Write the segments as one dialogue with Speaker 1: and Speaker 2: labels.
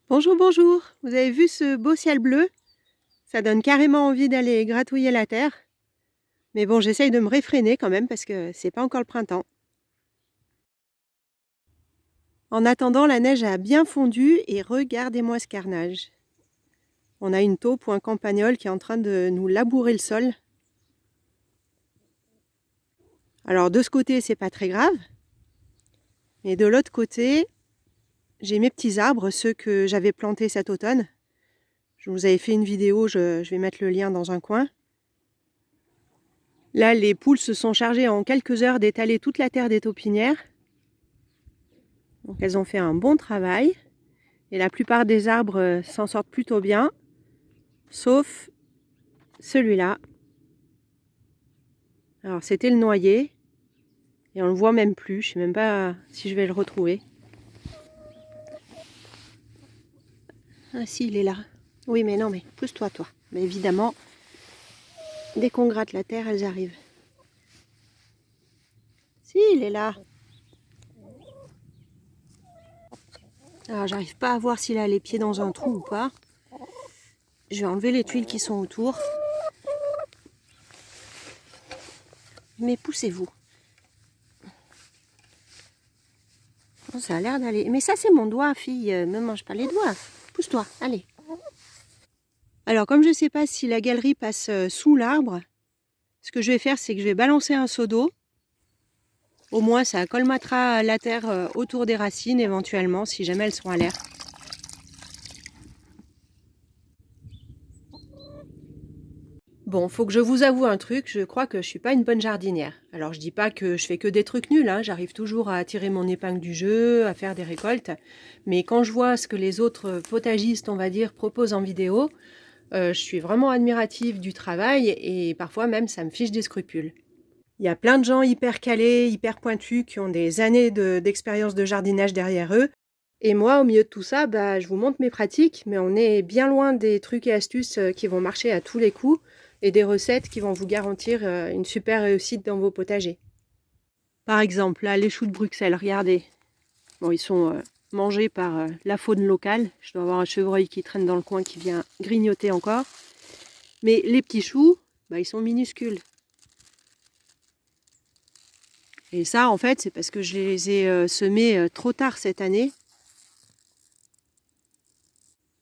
Speaker 1: Bonjour, bonjour. Vous avez vu ce beau ciel bleu? Ça donne carrément envie d'aller gratouiller la terre. Mais bon, j'essaye de me réfréner quand même parce que c'est pas encore le printemps. En attendant, la neige a bien fondu et regardez-moi ce carnage. On a une taupe ou un campagnol qui est en train de nous labourer le sol. Alors de ce côté, c'est pas très grave. Mais de l'autre côté, j'ai mes petits arbres, ceux que j'avais plantés cet automne. Je vous avais fait une vidéo, je vais mettre le lien dans un coin. Là, les poules se sont chargées en quelques heures d'étaler toute la terre des taupinières. Donc elles ont fait un bon travail. Et la plupart des arbres s'en sortent plutôt bien. Sauf celui-là. Alors c'était le noyer. Et on le voit même plus. Je ne sais même pas si je vais le retrouver. Ah si, il est là. Oui, mais non, mais pousse-toi, toi. Mais évidemment, dès qu'on gratte la terre, elles arrivent. Si, il est là. Alors, j'arrive pas à voir s'il a les pieds dans un trou ou pas. Je vais enlever les tuiles qui sont autour. Mais poussez-vous. Oh, ça a l'air d'aller. Mais ça, c'est mon doigt, fille. Me mange pas les doigts. Pousse-toi, allez. Alors, comme je ne sais pas si la galerie passe sous l'arbre, ce que je vais faire, c'est que je vais balancer un seau d'eau. Au moins, ça colmatera la terre autour des racines, éventuellement, si jamais elles sont à l'air. Bon, faut que je vous avoue un truc, je crois que je suis pas une bonne jardinière. Alors, je dis pas que je fais que des trucs nuls, hein. J'arrive toujours à tirer mon épingle du jeu, à faire des récoltes. Mais quand je vois ce que les autres potagistes, on va dire, proposent en vidéo, je suis vraiment admirative du travail et parfois même ça me fiche des scrupules. Il y a plein de gens hyper calés, hyper pointus, qui ont des années d'expérience de jardinage derrière eux. Et moi, au milieu de tout ça, je vous montre mes pratiques, mais on est bien loin des trucs et astuces qui vont marcher à tous les coups et des recettes qui vont vous garantir une super réussite dans vos potagers. Par exemple, là, les choux de Bruxelles, regardez. Bon, ils sont mangés par la faune locale. Je dois avoir un chevreuil qui traîne dans le coin qui vient grignoter encore. Mais les petits choux, ils sont minuscules. Et ça, en fait, c'est parce que je les ai semés trop tard cette année.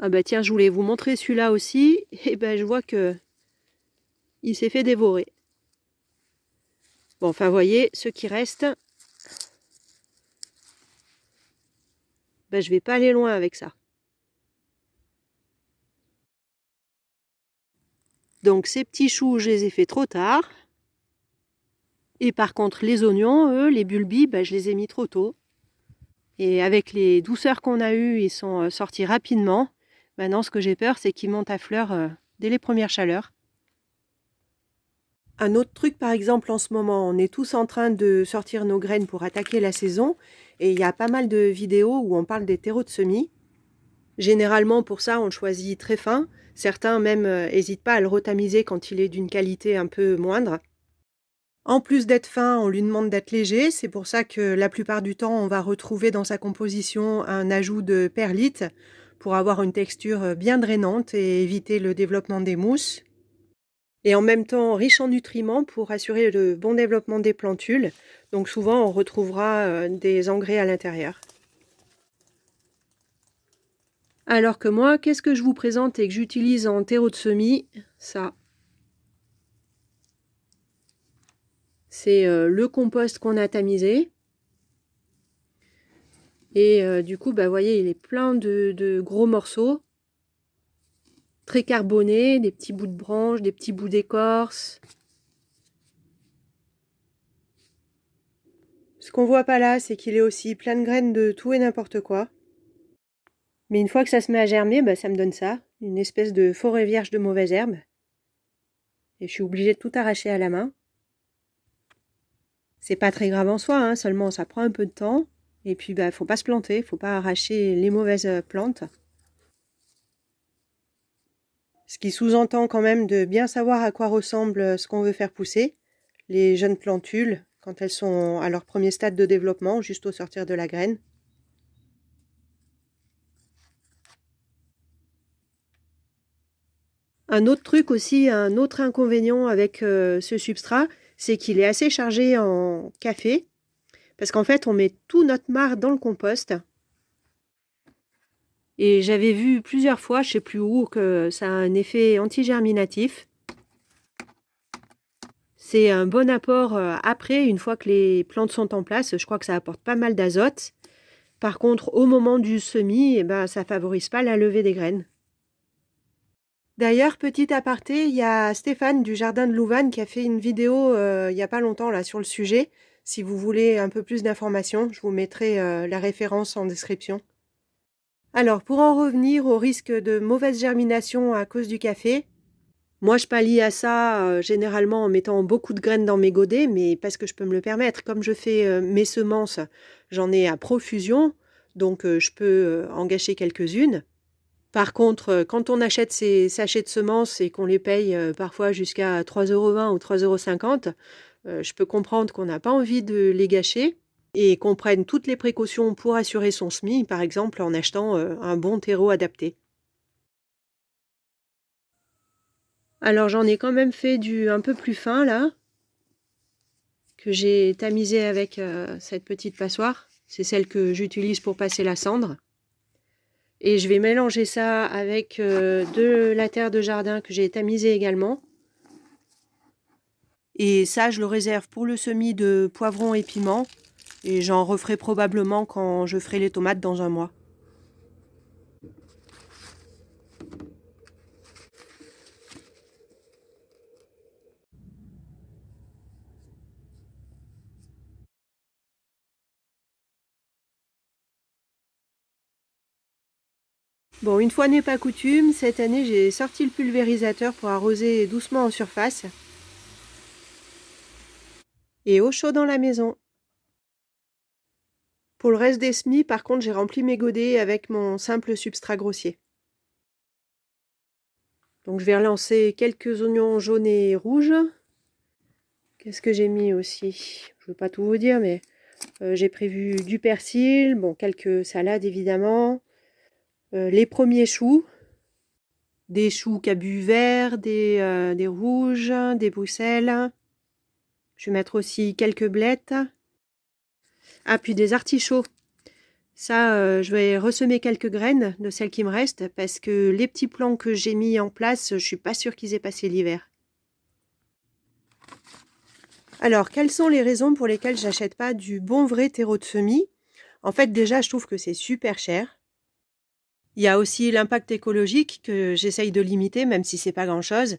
Speaker 1: Ah bah tiens, je voulais vous montrer celui-là aussi. Et je vois que il s'est fait dévorer. Bon, enfin, vous voyez, ceux qui restent, je vais pas aller loin avec ça. Donc ces petits choux, je les ai fait trop tard. Et par contre, les oignons, eux, les bulbis, je les ai mis trop tôt. Et avec les douceurs qu'on a eues, ils sont sortis rapidement. Maintenant, ce que j'ai peur, c'est qu'ils montent à fleur dès les premières chaleurs. Un autre truc, par exemple, en ce moment, on est tous en train de sortir nos graines pour attaquer la saison. Et il y a pas mal de vidéos où on parle des terreaux de semis. Généralement, pour ça, on le choisit très fin. Certains même n'hésitent pas à le retamiser quand il est d'une qualité un peu moindre. En plus d'être fin, on lui demande d'être léger. C'est pour ça que la plupart du temps, on va retrouver dans sa composition un ajout de perlite pour avoir une texture bien drainante et éviter le développement des mousses. Et en même temps riche en nutriments pour assurer le bon développement des plantules. Donc souvent, on retrouvera des engrais à l'intérieur. Alors que moi, qu'est-ce que je vous présente et que j'utilise en terreau de semis? Ça. C'est le compost qu'on a tamisé. Et du coup, vous voyez, il est plein de gros morceaux. Très carbonés, des petits bouts de branches, des petits bouts d'écorce. Ce qu'on voit pas là, c'est qu'il est aussi plein de graines de tout et n'importe quoi. Mais une fois que ça se met à germer, ça me donne ça. Une espèce de forêt vierge de mauvaises herbes. Et je suis obligée de tout arracher à la main. C'est pas très grave en soi, hein, seulement ça prend un peu de temps. Et puis, faut pas se planter, faut pas arracher les mauvaises plantes. Ce qui sous-entend quand même de bien savoir à quoi ressemble ce qu'on veut faire pousser. Les jeunes plantules, quand elles sont à leur premier stade de développement, juste au sortir de la graine. Un autre truc aussi, un autre inconvénient avec ce substrat, c'est qu'il est assez chargé en café. Parce qu'en fait, on met tout notre marc dans le compost. Et j'avais vu plusieurs fois, je sais plus où, que ça a un effet antigerminatif. C'est un bon apport après, une fois que les plantes sont en place. Je crois que ça apporte pas mal d'azote. Par contre, au moment du semis, eh ben, ça favorise pas la levée des graines. D'ailleurs, petit aparté, il y a Stéphane du Jardin de Louvain qui a fait une vidéo il n'y a pas longtemps là, sur le sujet. Si vous voulez un peu plus d'informations, je vous mettrai la référence en description. Alors, pour en revenir au risque de mauvaise germination à cause du café, moi je pallie à ça généralement en mettant beaucoup de graines dans mes godets, mais parce que je peux me le permettre. Comme je fais mes semences, j'en ai à profusion, donc je peux en gâcher quelques-unes. Par contre, quand on achète ces sachets de semences et qu'on les paye parfois jusqu'à 3,20 € ou 3,50 €, je peux comprendre qu'on n'a pas envie de les gâcher et qu'on prenne toutes les précautions pour assurer son semis, par exemple en achetant un bon terreau adapté. Alors j'en ai quand même fait du un peu plus fin là, que j'ai tamisé avec cette petite passoire. C'est celle que j'utilise pour passer la cendre. Et je vais mélanger ça avec de la terre de jardin que j'ai tamisée également. Et ça, je le réserve pour le semis de poivrons et piments. Et j'en referai probablement quand je ferai les tomates dans un mois. Bon, une fois n'est pas coutume, cette année j'ai sorti le pulvérisateur pour arroser doucement en surface. Et au chaud dans la maison. Pour le reste des semis, par contre, j'ai rempli mes godets avec mon simple substrat grossier. Donc je vais relancer quelques oignons jaunes et rouges. Qu'est-ce que j'ai mis aussi? Je ne veux pas tout vous dire, mais j'ai prévu du persil, bon, quelques salades évidemment, les premiers choux, des choux cabus verts, des rouges, des bruxelles. Je vais mettre aussi quelques blettes. Ah, puis des artichauts. Ça, je vais ressemer quelques graines de celles qui me restent parce que les petits plants que j'ai mis en place, je suis pas sûre qu'ils aient passé l'hiver. Alors, quelles sont les raisons pour lesquelles j'achète pas du bon vrai terreau de semis? En fait, déjà, je trouve que c'est super cher. Il y a aussi l'impact écologique que j'essaye de limiter, même si c'est pas grand-chose.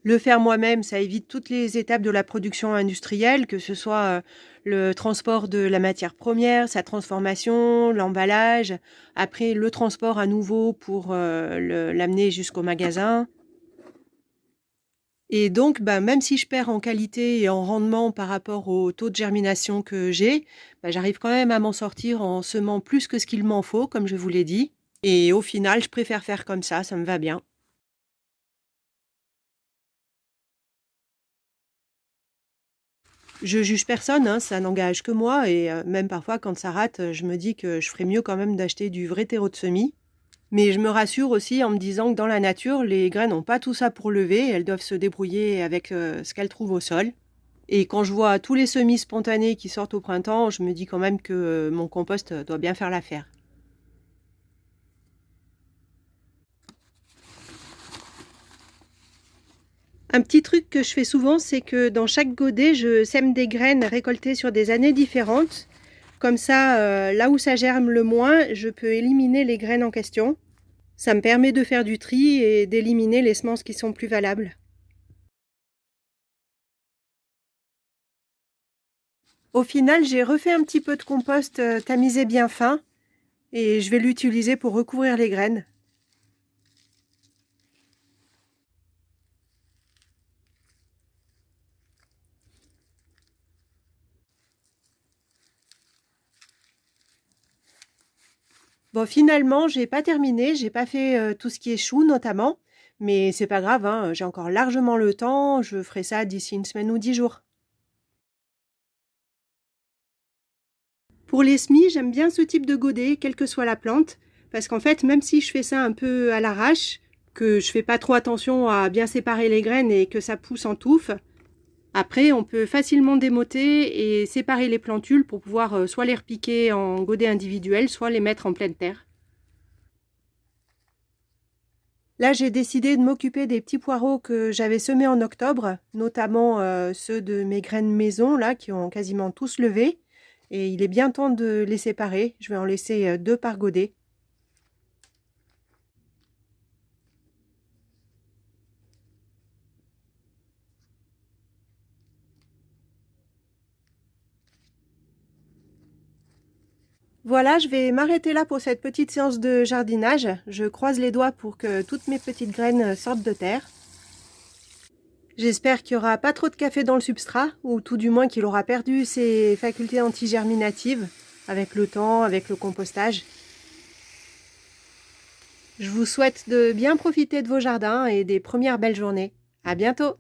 Speaker 1: Le faire moi-même, ça évite toutes les étapes de la production industrielle, que ce soit le transport de la matière première, sa transformation, l'emballage, après le transport à nouveau pour l'amener jusqu'au magasin. Et donc, même si je perds en qualité et en rendement par rapport au taux de germination que j'ai, j'arrive quand même à m'en sortir en semant plus que ce qu'il m'en faut, comme je vous l'ai dit. Et au final, je préfère faire comme ça me va bien. Je juge personne, hein, ça n'engage que moi et même parfois quand ça rate, je me dis que je ferais mieux quand même d'acheter du vrai terreau de semis. Mais je me rassure aussi en me disant que dans la nature, les graines n'ont pas tout ça pour lever, elles doivent se débrouiller avec ce qu'elles trouvent au sol. Et quand je vois tous les semis spontanés qui sortent au printemps, je me dis quand même que mon compost doit bien faire l'affaire. Un petit truc que je fais souvent, c'est que dans chaque godet, je sème des graines récoltées sur des années différentes. Comme ça, là où ça germe le moins, je peux éliminer les graines en question. Ça me permet de faire du tri et d'éliminer les semences qui sont plus valables. Au final, j'ai refait un petit peu de compost tamisé bien fin et je vais l'utiliser pour recouvrir les graines. Bon, finalement, j'ai pas terminé, j'ai pas fait tout ce qui est choux notamment, mais c'est pas grave, hein, j'ai encore largement le temps, je ferai ça d'ici une semaine ou 10 jours. Pour les semis, j'aime bien ce type de godet, quelle que soit la plante, parce qu'en fait, même si je fais ça un peu à l'arrache, que je fais pas trop attention à bien séparer les graines et que ça pousse en touffe. Après, on peut facilement démoter et séparer les plantules pour pouvoir soit les repiquer en godets individuels, soit les mettre en pleine terre. Là, j'ai décidé de m'occuper des petits poireaux que j'avais semés en octobre, notamment ceux de mes graines maison, là, qui ont quasiment tous levé. Et il est bien temps de les séparer. Je vais en laisser 2 par godet. Voilà, je vais m'arrêter là pour cette petite séance de jardinage. Je croise les doigts pour que toutes mes petites graines sortent de terre. J'espère qu'il n'y aura pas trop de café dans le substrat, ou tout du moins qu'il aura perdu ses facultés antigerminatives avec le temps, avec le compostage. Je vous souhaite de bien profiter de vos jardins et des premières belles journées. À bientôt!